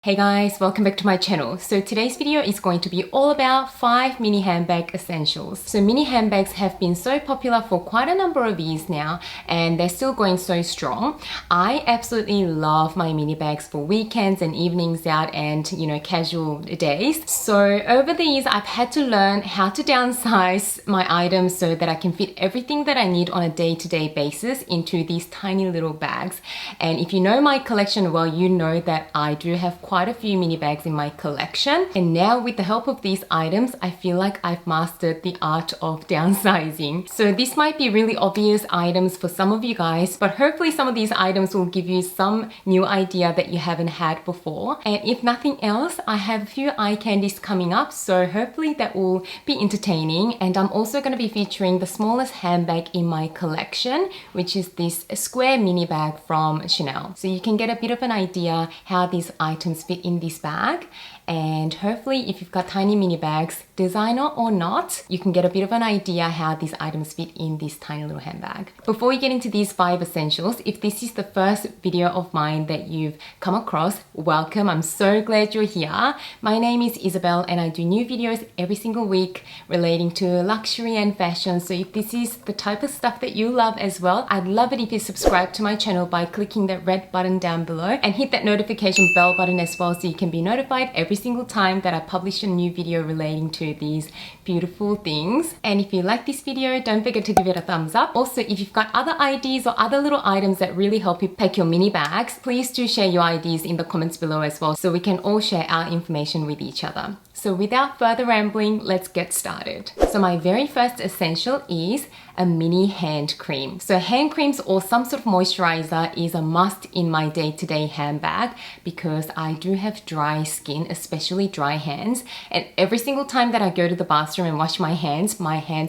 Hey guys, welcome back to my channel. So today's video is going to be all about 5 mini handbag essentials. So mini handbags have been so popular for quite a number of years now and they're still going so strong. I absolutely love my mini bags for weekends and evenings out and casual days. So over the years I've had to learn how to downsize my items so that I can fit everything that I need on a day-to-day basis into these tiny little bags. And if you know my collection well, you know that I do have quite a few mini bags in my collection, and now with the help of these items I feel like I've mastered the art of downsizing. So this might be really obvious items for some of you guys, but hopefully some of these items will give you some new idea that you haven't had before. And if nothing else, I have a few eye candies coming up, so hopefully that will be entertaining. And I'm also going to be featuring the smallest handbag in my collection, which is this square mini bag from Chanel. So you can get a bit of an idea how these items fit in this bag, and hopefully if you've got tiny mini bags, designer or not, you can get a bit of an idea how these items fit in this tiny little handbag. Before we get into these 5 essentials, if this is the first video of mine that you've come across, welcome. I'm so glad you're here. My name is Isabelle and I do new videos every single week relating to luxury and fashion. So if this is the type of stuff that you love as well, I'd love it if you subscribe to my channel by clicking that red button down below and hit that notification bell button as well so you can be notified every single time that I publish a new video relating to these beautiful things. And if you like this video, don't forget to give it a thumbs up. Also, if you've got other ideas or other little items that really help you pack your mini bags, please do share your ideas in the comments below as well so we can all share our information with each other. So without further rambling, let's get started. So my very first essential is a mini hand cream. So hand creams or some sort of moisturizer is a must in my day-to-day handbag because I do have dry skin, especially dry hands. And every single time that I go to the bathroom and wash my hands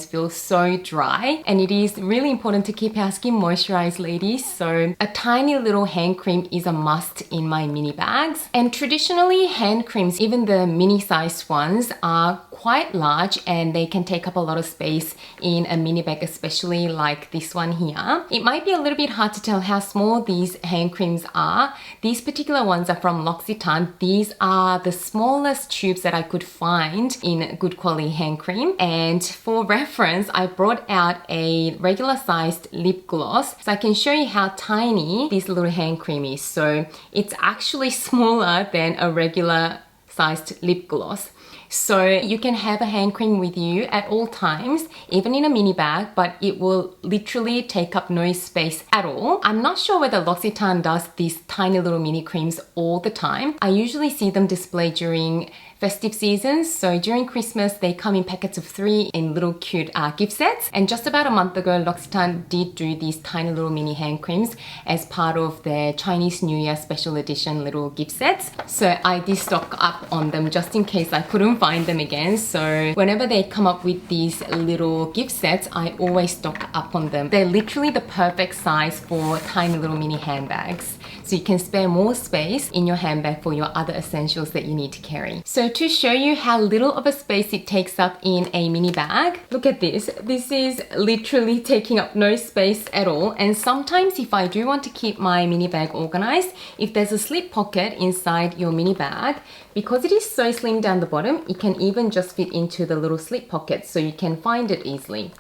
feel so dry. And it is really important to keep our skin moisturized, ladies. So a tiny little hand cream is a must in my mini bags. And traditionally, hand creams, even the mini sized ones, are quite large and they can take up a lot of space in a mini bag, especially like this one here. It might be a little bit hard to tell how small these hand creams are. These particular ones are from L'Occitane. These are the smallest tubes that I could find in good quality hand cream. And for reference, I brought out a regular sized lip gloss so I can show you how tiny this little hand cream is. So it's actually smaller than a regular sized lip gloss. So you can have a hand cream with you at all times, even in a mini bag, but it will literally take up no space at all. I'm not sure whether L'Occitane does these tiny little mini creams all the time. I usually see them displayed during festive seasons. So during Christmas, they come in packets of 3 in little cute gift sets. And just about a month ago, L'Occitane did do these tiny little mini hand creams as part of their Chinese New Year special edition little gift sets. So I did stock up on them just in case I couldn't find them again. So whenever they come up with these little gift sets, I always stock up on them. They're literally the perfect size for tiny little mini handbags. So you can spare more space in your handbag for your other essentials that you need to carry. So to show you how little of a space it takes up in a mini bag, look at this. This is literally taking up no space at all. And sometimes if I do want to keep my mini bag organized, if there's a slip pocket inside your mini bag, because it is so slim down the bottom, it can even just fit into the little slip pocket so you can find it easily.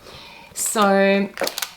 So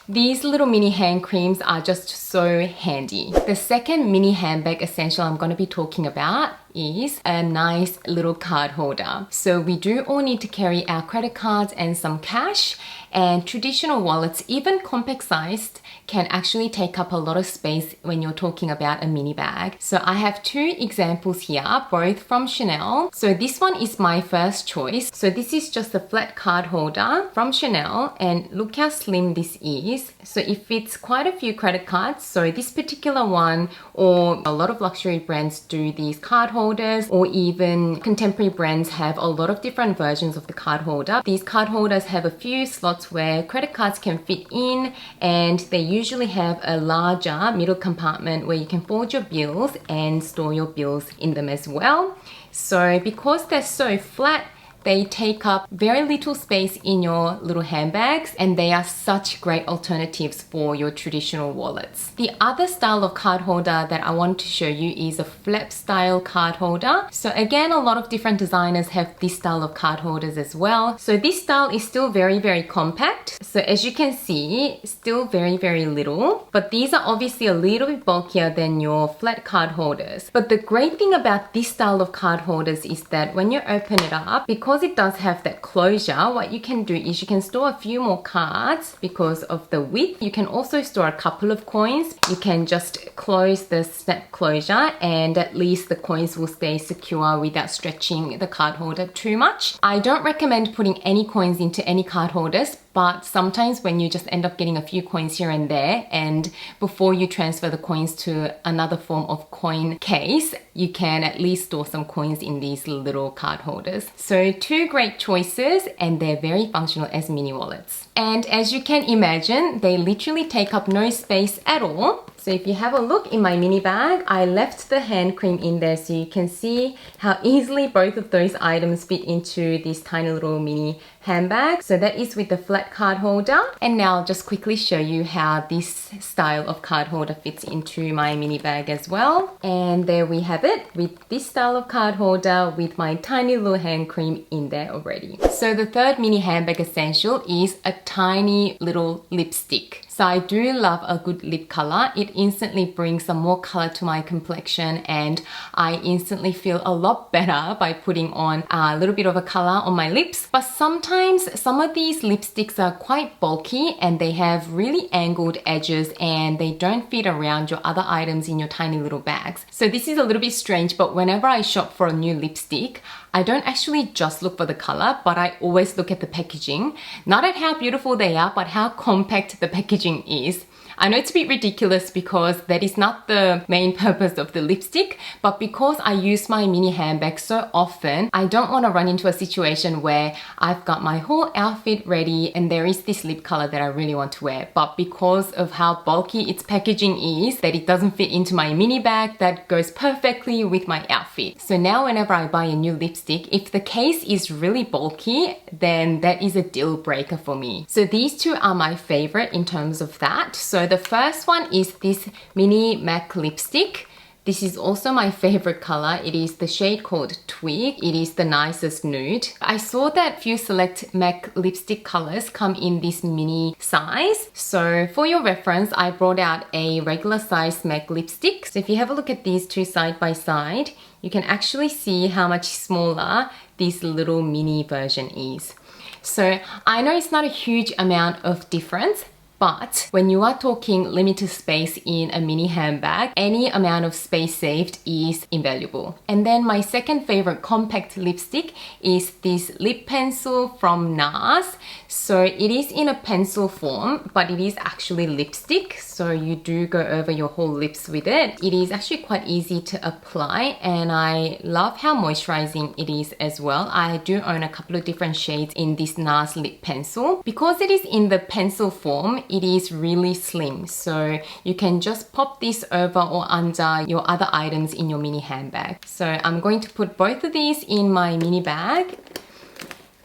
these little mini hand creams are just so handy. The second mini handbag essential I'm going to be talking about is a nice little card holder. So we do all need to carry our credit cards and some cash, and traditional wallets, even compact sized, can actually take up a lot of space when you're talking about a mini bag. So I have 2 examples here, both from Chanel. So this one is my first choice. So this is just a flat card holder from Chanel, and look how slim this is. So it fits quite a few credit cards. So this particular one, or a lot of luxury brands do these card holders, or even contemporary brands have a lot of different versions of the card holder. These card holders have a few slots where credit cards can fit in, and they usually have a larger middle compartment where you can fold your bills and store your bills in them as well. So because they're so flat They take up very little space in your little handbags, and they are such great alternatives for your traditional wallets. The other style of card holder that I want to show you is a flap style card holder. So again, a lot of different designers have this style of card holders as well. So this style is still very compact. So as you can see, still very little, but these are obviously a little bit bulkier than your flat card holders. But the great thing about this style of card holders is that when you open it up, because it does have that closure, what you can do is you can store a few more cards because of the width. You can also store a couple of coins. You can just close the snap closure and at least the coins will stay secure without stretching the card holder too much. I don't recommend putting any coins into any card holders, but sometimes when you just end up getting a few coins here and there, and before you transfer the coins to another form of coin case, you can at least store some coins in these little card holders. So two great choices, and they're very functional as mini wallets. And as you can imagine, they literally take up no space at all. So if you have a look in my mini bag, I left the hand cream in there so you can see how easily both of those items fit into this tiny little mini handbag. So that is with the flat card holder. And now I'll just quickly show you how this style of card holder fits into my mini bag as well. And there we have it with this style of card holder with my tiny little hand cream in there already. So the third mini handbag essential is a tiny little lipstick. So I do love a good lip color. It instantly brings some more color to my complexion, and I instantly feel a lot better by putting on a little bit of a color on my lips. But sometimes some of these lipsticks are quite bulky and they have really angled edges and they don't fit around your other items in your tiny little bags. So this is a little bit strange, but whenever I shop for a new lipstick, I don't actually just look for the color, but I always look at the packaging. Not at how beautiful they are, but how compact the packaging is. I know it's a bit ridiculous because that is not the main purpose of the lipstick, but because I use my mini handbag so often, I don't want to run into a situation where I've got my whole outfit ready and there is this lip color that I really want to wear, but because of how bulky its packaging is, that it doesn't fit into my mini bag that goes perfectly with my outfit. So now whenever I buy a new lipstick, if the case is really bulky, then that is a deal breaker for me. So these two are my favorite in terms of that. So the first one is this mini MAC lipstick. This is also my favorite color. It is the shade called Twig. It is the nicest nude. I saw that few select MAC lipstick colors come in this mini size. So for your reference, I brought out a regular size MAC lipstick. So if you have a look at these two side by side, you can actually see how much smaller this little mini version is. So I know it's not a huge amount of difference, but when you are talking limited space in a mini handbag, any amount of space saved is invaluable. And then my second favorite compact lipstick is this lip pencil from NARS. So it is in a pencil form, but it is actually lipstick. So you do go over your whole lips with it. It is actually quite easy to apply, and I love how moisturizing it is as well. I do own a couple of different shades in this NARS lip pencil. Because it is in the pencil form, it is really slim. So you can just pop this over or under your other items in your mini handbag. So I'm going to put both of these in my mini bag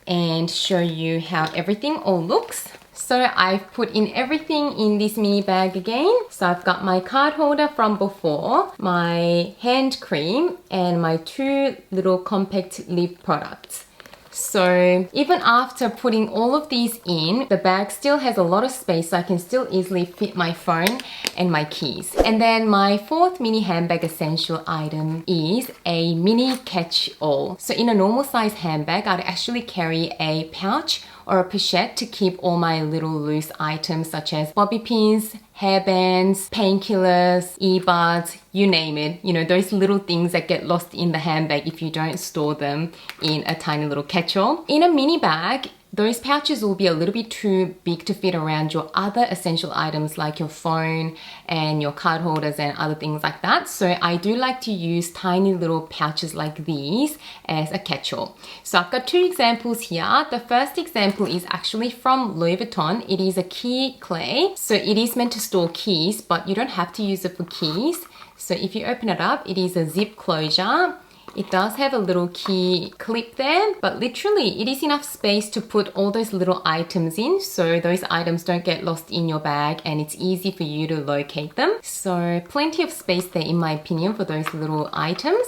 and show you how everything all looks. So I've put in everything in this mini bag again. So I've got my card holder from before, my hand cream, and my two little compact lip products. So even after putting all of these in, the bag still has a lot of space, so I can still easily fit my phone and my keys. And then my fourth mini handbag essential item is a mini catch-all. So in a normal size handbag, I'd actually carry a pouch or a pochette to keep all my little loose items such as bobby pins, hairbands, painkillers, earbuds, you name it. You know, those little things that get lost in the handbag if you don't store them in a tiny little catch-all. In a mini bag, those pouches will be a little bit too big to fit around your other essential items like your phone and your card holders and other things like that. So I do like to use tiny little pouches like these as a catch-all. So I've got two examples here. The first example is actually from Louis Vuitton. It is a key clay. So it is meant to store keys, but you don't have to use it for keys. So if you open it up, it is a zip closure. It does have a little key clip there, but literally it is enough space to put all those little items in, so those items don't get lost in your bag and it's easy for you to locate them. So plenty of space there in my opinion for those little items.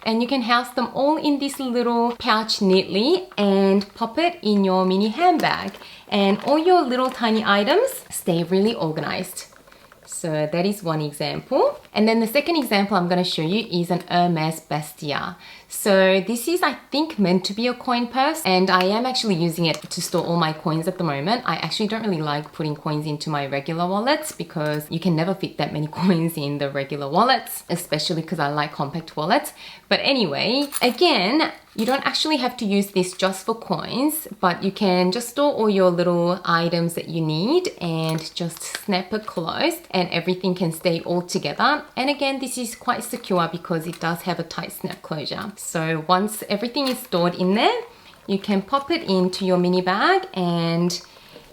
And you can house them all in this little pouch neatly and pop it in your mini handbag. And all your little tiny items stay really organized. So that is one example. And then the second example I'm going to show you is an Hermes Bastia. So this is, I think, meant to be a coin purse, and I am actually using it to store all my coins at the moment. I actually don't really like putting coins into my regular wallets because you can never fit that many coins in the regular wallets, especially because I like compact wallets. But anyway, again, you don't actually have to use this just for coins, but you can just store all your little items that you need and just snap it closed and everything can stay all together. And again, this is quite secure because it does have a tight snap closure. So once everything is stored in there, you can pop it into your mini bag, and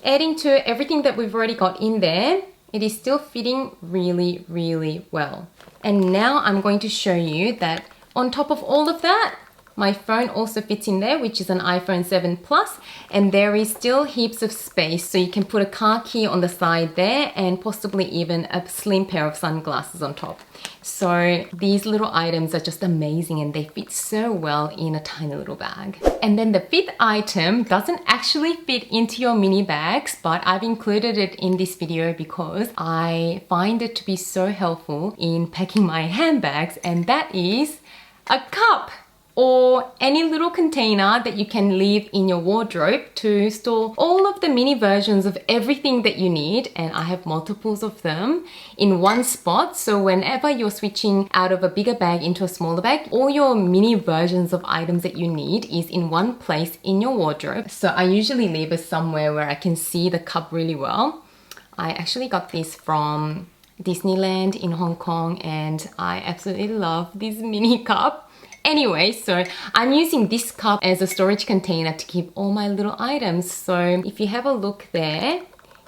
adding to everything that we've already got in there, it is still fitting really, really well. And now I'm going to show you that on top of all of that, my phone also fits in there, which is an iPhone 7 Plus, and there is still heaps of space, so you can put a car key on the side there and possibly even a slim pair of sunglasses on top. So these little items are just amazing and they fit so well in a tiny little bag. And then the fifth item doesn't actually fit into your mini bags, but I've included it in this video because I find it to be so helpful in packing my handbags, and that is a cup, or any little container that you can leave in your wardrobe to store all of the mini versions of everything that you need. And I have multiples of them in one spot, so whenever you're switching out of a bigger bag into a smaller bag, all your mini versions of items that you need is in one place in your wardrobe. So I usually leave it somewhere where I can see the cup really well. I actually got this from Disneyland in Hong Kong and I absolutely love this mini cup. Anyway, so I'm using this cup as a storage container to keep all my little items. So if you have a look there,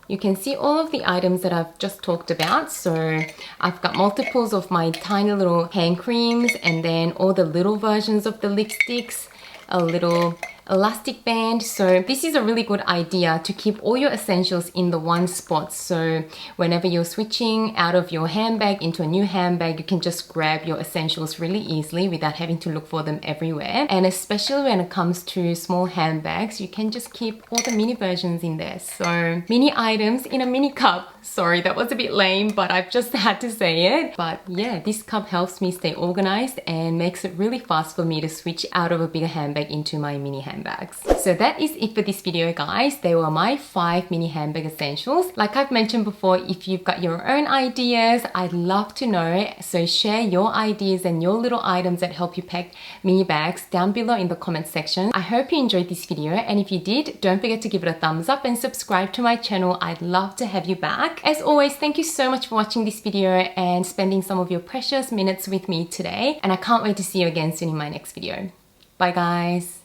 you can see all of the items that I've just talked about. So I've got multiples of my tiny little hand creams, and then all the little versions of the lipsticks, a little elastic band. So this is a really good idea to keep all your essentials in the one spot. So whenever you're switching out of your handbag into a new handbag, you can just grab your essentials really easily without having to look for them everywhere. And especially when it comes to small handbags, you can just keep all the mini versions in there. So mini items in a mini cup. Sorry, that was a bit lame, but I've just had to say it. But yeah, this cup helps me stay organized and makes it really fast for me to switch out of a bigger handbag into my mini handbags. So that is it for this video, guys. They were my 5 mini handbag essentials. Like I've mentioned before, if you've got your own ideas, I'd love to know. So share your ideas and your little items that help you pack mini bags down below in the comment section. I hope you enjoyed this video, and if you did, don't forget to give it a thumbs up and subscribe to my channel. I'd love to have you back. As always, thank you so much for watching this video and spending some of your precious minutes with me today, and I can't wait to see you again soon in my next video. Bye guys.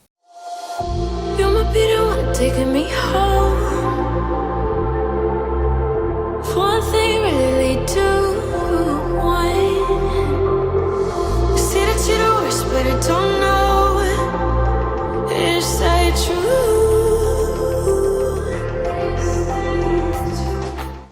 You're my Peter one taking me home.